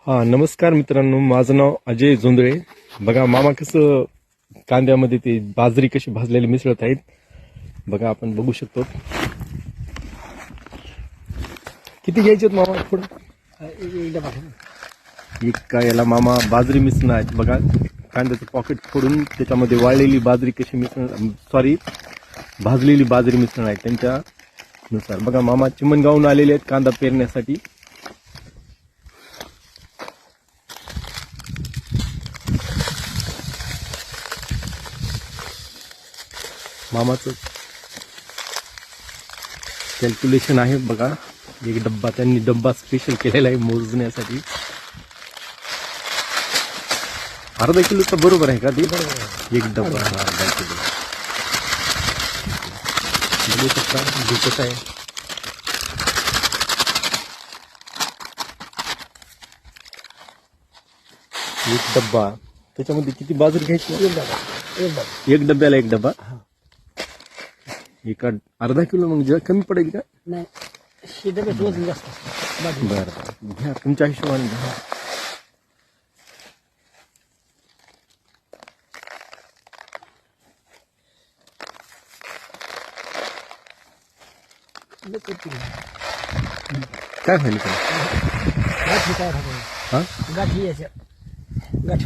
हा नमस्कार मित्रांनो, माझं नाव अजय जोंधळे. बघा मामा कसं कांद्यामध्ये ते बाजरी कशी भाजलेली मिसळत आहेत. बघा आपण बघू शकतो. किती घ्यायचे मामा? थोडं एक का याला मामा बाजरी मिसळणार आहेत. बघा कांद्याचं पॉकेट फोडून त्याच्यामध्ये वाळलेली बाजरी कशी भाजलेली बाजरी मिसळणार आहेत त्यांच्यानुसार. बघा मामा चिमणगावून आलेले आहेत कांदा पेरण्यासाठी. मामाचं कॅल्क्युलेशन आहे. बघा एक डब्बा त्यांनी स्पेशल केलेला आहे मोजण्यासाठी. अर्धा किलोचा बरोबर आहे का ते? एक डब्बा अर्धा किलो. बघू शकता दिसत आहे. एक डब्बा त्याच्यामध्ये किती बाजरी घ्यायची? एक डब्याला एक डब्बा. एका अर्धा किलो मग कमी पडेल का? नाही वजन जास्त असतं. बरं घ्या तुमच्या हिशोबाने घ्या. काय व्हायला का? गाठी काय हा गाठी याच्या गाठी